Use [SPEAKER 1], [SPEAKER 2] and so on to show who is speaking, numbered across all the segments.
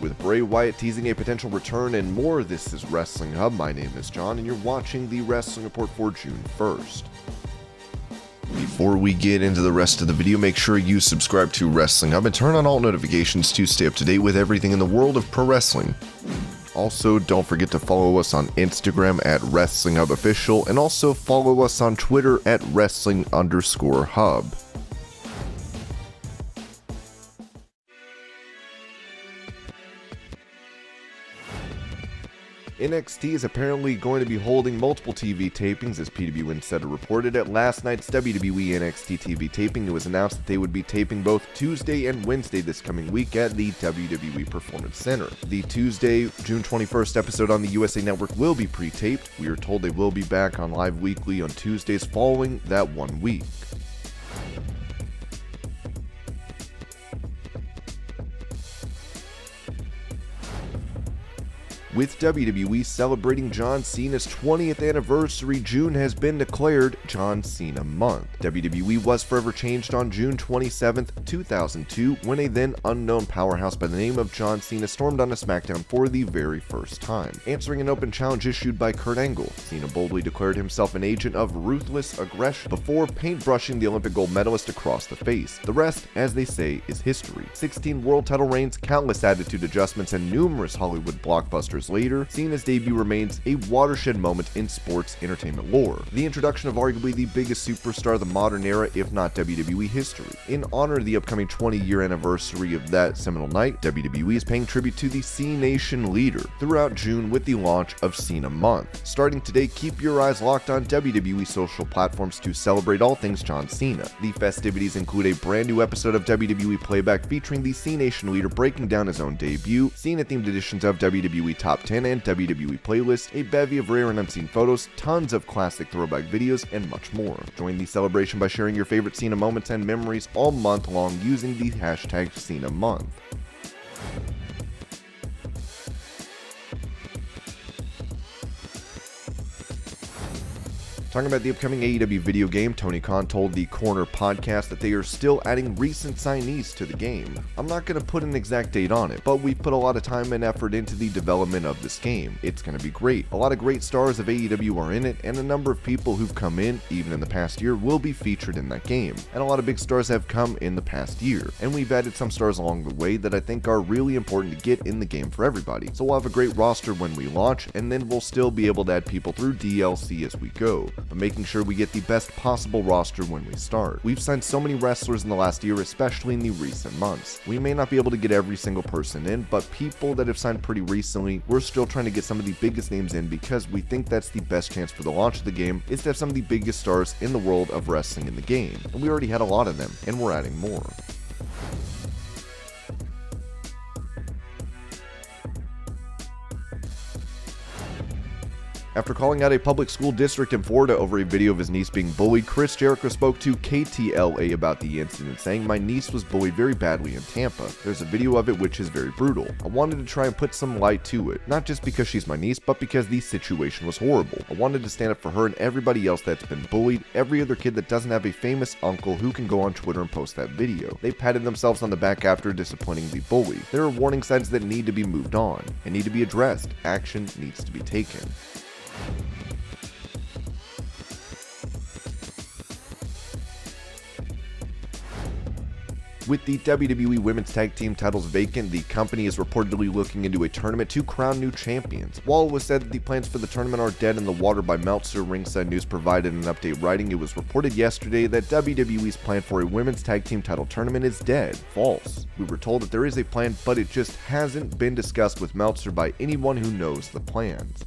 [SPEAKER 1] With Bray Wyatt teasing a potential return and more, this is Wrestling Hub. My name is John, and you're watching the Wrestling Report for June 1st. Before we get into the rest of the video, make sure you subscribe to Wrestling Hub and turn on all notifications to stay up to date with everything in the world of pro wrestling. Also, don't forget to follow us on Instagram at Wrestling Hub Official, and also follow us on Twitter at Wrestling_Hub. NXT is apparently going to be holding multiple TV tapings, as PW Insider reported. At last night's WWE NXT TV taping, it was announced that they would be taping both Tuesday and Wednesday this coming week at the WWE Performance Center. The Tuesday, June 21st episode on the USA Network will be pre-taped. We are told they will be back on Live Weekly on Tuesdays following that 1 week. With WWE celebrating John Cena's 20th anniversary, June has been declared John Cena Month. WWE was forever changed on June 27, 2002, when a then unknown powerhouse by the name of John Cena stormed onto SmackDown for the very first time. Answering an open challenge issued by Kurt Angle, Cena boldly declared himself an agent of ruthless aggression before paintbrushing the Olympic gold medalist across the face. The rest, as they say, is history. 16 world title reigns, countless attitude adjustments, and numerous Hollywood blockbusters later, Cena's debut remains a watershed moment in sports entertainment lore. The introduction of arguably the biggest superstar of the modern era, if not WWE history. In honor of the upcoming 20-year anniversary of that seminal night, WWE is paying tribute to the C Nation leader throughout June with the launch of Cena Month. Starting today, keep your eyes locked on WWE social platforms to celebrate all things John Cena. The festivities include a brand new episode of WWE Playback featuring the C Nation leader breaking down his own debut, Cena-themed editions of WWE Top 10 and WWE Playlists, a bevy of rare and unseen photos, tons of classic throwback videos, and much more. Join the celebration by sharing your favorite Cena moments and memories all month long using the hashtag Cena Month. Talking about the upcoming AEW video game, Tony Khan told the Corner podcast that they are still adding recent signees to the game. I'm not going to put an exact date on it, but we've put a lot of time and effort into the development of this game. It's going to be great. A lot of great stars of AEW are in it, and a number of people who've come in, even in the past year, will be featured in that game. And a lot of big stars have come in the past year, and we've added some stars along the way that I think are really important to get in the game for everybody. So we'll have a great roster when we launch, and then we'll still be able to add people through DLC as we go, but making sure we get the best possible roster when we start. We've signed so many wrestlers in the last year, especially in the recent months. We may not be able to get every single person in, but people that have signed pretty recently, we're still trying to get some of the biggest names in because we think that's the best chance for the launch of the game, is to have some of the biggest stars in the world of wrestling in the game. And we already had a lot of them, and we're adding more. After calling out a public school district in Florida over a video of his niece being bullied, Chris Jericho spoke to KTLA about the incident, saying, "My niece was bullied very badly in Tampa. There's a video of it which is very brutal. I wanted to try and put some light to it, not just because she's my niece, but because the situation was horrible. I wanted to stand up for her and everybody else that's been bullied, every other kid that doesn't have a famous uncle who can go on Twitter and post that video. They patted themselves on the back after disappointing the bully. There are warning signs that need to be moved on and need to be addressed. Action needs to be taken." With the WWE Women's Tag Team titles vacant, the company is reportedly looking into a tournament to crown new champions. While it was said that the plans for the tournament are dead in the water by Meltzer, Ringside News provided an update writing, it was reported yesterday that WWE's plan for a Women's Tag Team title tournament is dead. False. We were told that there is a plan, but it just hasn't been discussed with Meltzer by anyone who knows the plans.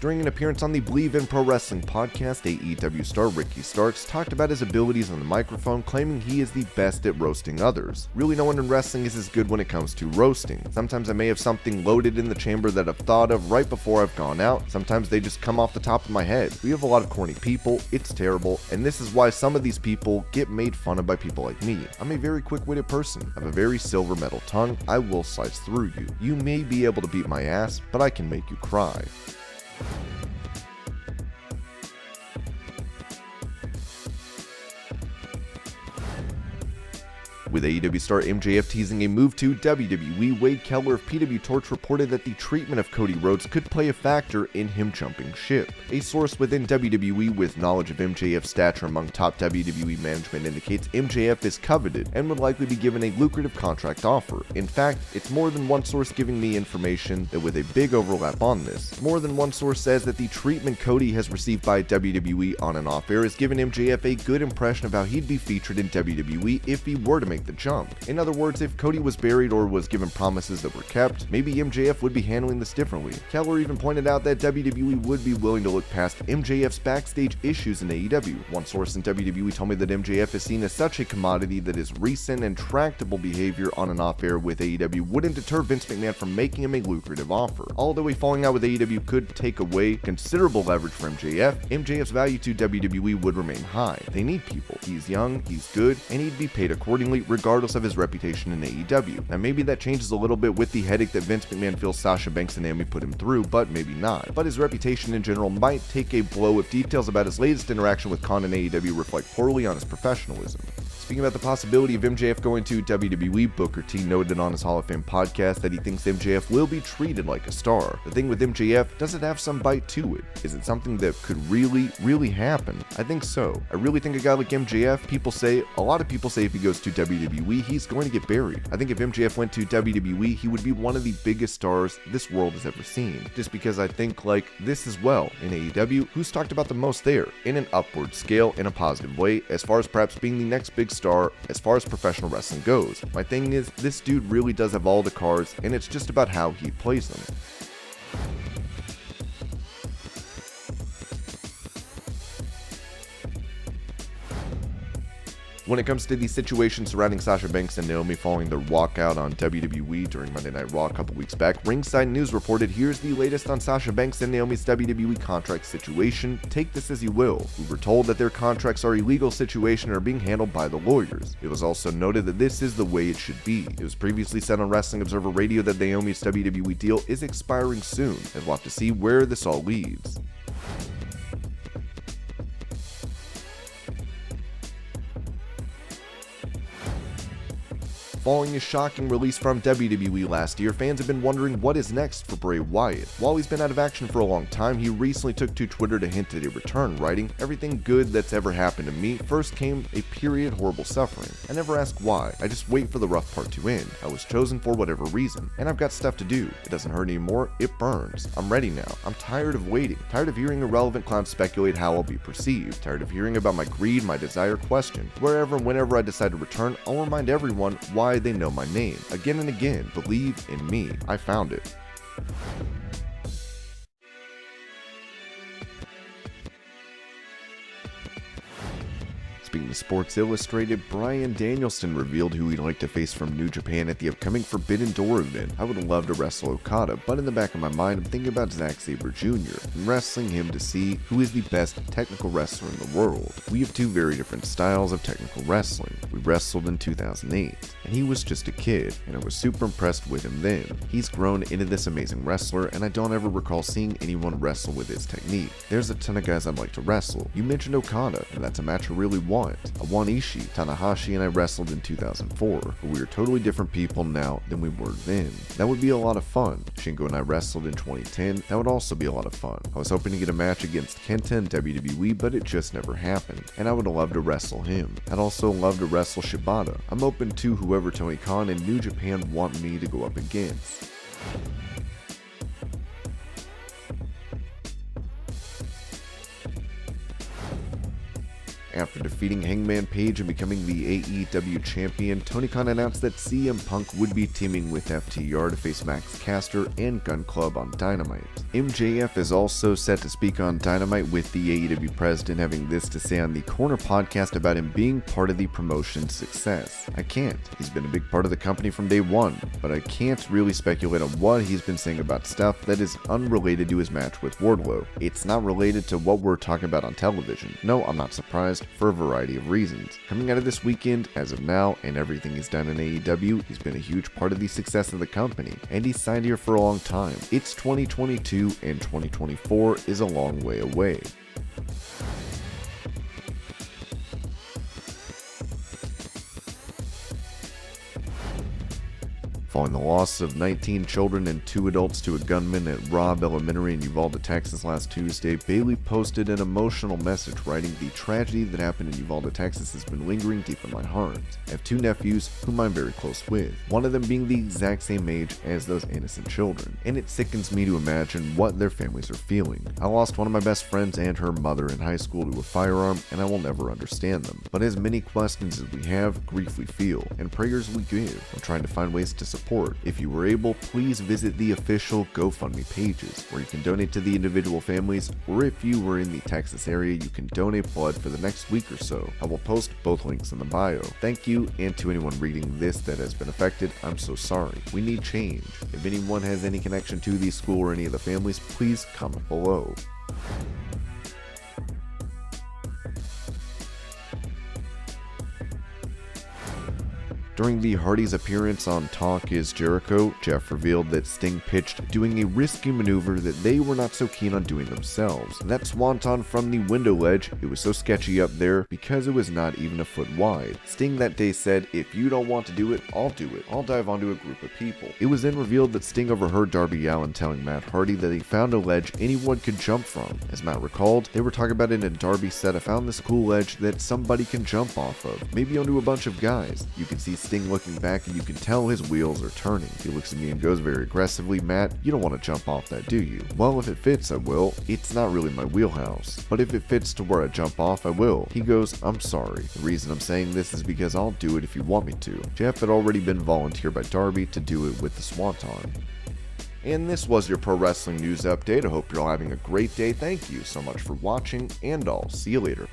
[SPEAKER 1] During an appearance on the Believe in Pro Wrestling podcast, AEW star Ricky Starks talked about his abilities on the microphone, claiming he is the best at roasting others. Really, no one in wrestling is as good when it comes to roasting. Sometimes I may have something loaded in the chamber that I've thought of right before I've gone out. Sometimes they just come off the top of my head. We have a lot of corny people, it's terrible, and this is why some of these people get made fun of by people like me. I'm a very quick-witted person. I have a very silver metal tongue. I will slice through you. You may be able to beat my ass, but I can make you cry. With AEW star MJF teasing a move to WWE, Wade Keller of PW Torch reported that the treatment of Cody Rhodes could play a factor in him jumping ship. A source within WWE with knowledge of MJF's stature among top WWE management indicates MJF is coveted and would likely be given a lucrative contract offer. In fact, it's more than one source giving me information that with a big overlap on this. More than one source says that the treatment Cody has received by WWE on and off air has given MJF a good impression of how he'd be featured in WWE if he were to make the jump. In other words, if Cody was buried or was given promises that were kept, maybe MJF would be handling this differently. Keller even pointed out that WWE would be willing to look past MJF's backstage issues in AEW. One source in WWE told me that MJF is seen as such a commodity that his recent and tractable behavior on and off air with AEW wouldn't deter Vince McMahon from making him a lucrative offer. Although a falling out with AEW could take away considerable leverage for MJF, MJF's value to WWE would remain high. They need people. He's young, he's good, and he'd be paid accordingly regardless of his reputation in AEW. Now maybe that changes a little bit with the headache that Vince McMahon feels Sasha Banks and Naomi put him through, but maybe not. But his reputation in general might take a blow if details about his latest interaction with Khan and AEW reflect poorly on his professionalism. Speaking about the possibility of MJF going to WWE, Booker T noted on his Hall of Fame podcast that he thinks MJF will be treated like a star. The thing with MJF, does it have some bite to it? Is it something that could really happen? I think so. I really think a guy like MJF, a lot of people say if he goes to WWE, he's going to get buried. I think if MJF went to WWE, he would be one of the biggest stars this world has ever seen. Just because I think like this as well. In AEW, who's talked about the most there? In an upward scale, in a positive way, as far as perhaps being the next big star as far as professional wrestling goes. My thing is, this dude really does have all the cards, and it's just about how he plays them. When it comes to the situation surrounding Sasha Banks and Naomi following their walkout on WWE during Monday Night Raw a couple weeks back, Ringside News reported, here's the latest on Sasha Banks and Naomi's WWE contract situation. Take this as you will. We were told that their contracts are a legal situation and are being handled by the lawyers. It was also noted that this is the way it should be. It was previously said on Wrestling Observer Radio that Naomi's WWE deal is expiring soon, and we'll have to see where this all leads. Following his shocking release from WWE last year, fans have been wondering what is next for Bray Wyatt. While he's been out of action for a long time, he recently took to Twitter to hint at a return, writing, "Everything good that's ever happened to me first came a period horrible suffering. I never ask why, I just wait for the rough part to end. I was chosen for whatever reason, and I've got stuff to do. It doesn't hurt anymore, it burns. I'm ready now. I'm tired of waiting, tired of hearing irrelevant clowns speculate how I'll be perceived, tired of hearing about my greed, my desire questioned. Wherever and whenever I decide to return, I'll remind everyone why they know my name. Again and again, believe in me. I found it." Speaking of Sports Illustrated, Bryan Danielson revealed who he'd like to face from New Japan at the upcoming Forbidden Door event. "I would love to wrestle Okada, but in the back of my mind I'm thinking about Zack Sabre Jr. and wrestling him to see who is the best technical wrestler in the world. We have two very different styles of technical wrestling. We wrestled in 2008, and he was just a kid, and I was super impressed with him then. He's grown into this amazing wrestler, and I don't ever recall seeing anyone wrestle with his technique. There's a ton of guys I'd like to wrestle. You mentioned Okada, and that's a match I really want. I want Ishii. Tanahashi and I wrestled in 2004, but we are totally different people now than we were then. That would be a lot of fun. Shingo and I wrestled in 2010. That would also be a lot of fun. I was hoping to get a match against Kenta in WWE, but it just never happened, and I would love to wrestle him. I'd also love to wrestle Shibata. I'm open to whoever Tony Khan and New Japan want me to go up against." After defeating Hangman Page and becoming the AEW champion, Tony Khan announced that CM Punk would be teaming with FTR to face Max Caster and Gun Club on Dynamite. MJF is also set to speak on Dynamite, with the AEW president having this to say on the Corner podcast about him being part of the promotion's success. "I can't. He's been a big part of the company from day one, but I can't really speculate on what he's been saying about stuff that is unrelated to his match with Wardlow. It's not related to what we're talking about on television. No, I'm not surprised, for a variety of reasons. Coming out of this weekend, as of now, and everything he's done in AEW, he's been a huge part of the success of the company, and he's signed here for a long time. It's 2022, and 2024 is a long way away." Following the loss of 19 children and 2 adults to a gunman at Robb Elementary in Uvalde, Texas last Tuesday, Bayley posted an emotional message writing, "The tragedy that happened in Uvalde, Texas has been lingering deep in my heart. I have 2 nephews whom I'm very close with, one of them being the exact same age as those innocent children, and it sickens me to imagine what their families are feeling. I lost one of my best friends and her mother in high school to a firearm, and I will never understand them. But as many questions as we have, grief we feel, and prayers we give, I'm trying to find ways to support. If you were able, please visit the official GoFundMe pages, where you can donate to the individual families, or if you were in the Texas area, you can donate blood for the next week or so. I will post both links in the bio. Thank you, and to anyone reading this that has been affected, I'm so sorry. We need change. If anyone has any connection to the school or any of the families, please comment below." During the Hardys' appearance on Talk Is Jericho, Jeff revealed that Sting pitched doing a risky maneuver that they were not so keen on doing themselves. That swanton from the window ledge, it was so sketchy up there because it was not even a foot wide. Sting that day said, "If you don't want to do it, I'll do it. I'll dive onto a group of people." It was then revealed that Sting overheard Darby Allin telling Matt Hardy that he found a ledge anyone could jump from. As Matt recalled, they were talking about it and Darby said, "I found this cool ledge that somebody can jump off of, maybe onto a bunch of guys." You can see Sting looking back and you can tell his wheels are turning. He looks at me and goes very aggressively, "Matt, you don't want to jump off that, do you?" "Well, if it fits, I will. It's not really my wheelhouse. But if it fits to where I jump off, I will." He goes, "I'm sorry. The reason I'm saying this is because I'll do it if you want me to." Jeff had already been volunteered by Darby to do it with the swanton. And this was your pro wrestling news update. I hope you're all having a great day. Thank you so much for watching, and I'll see you later.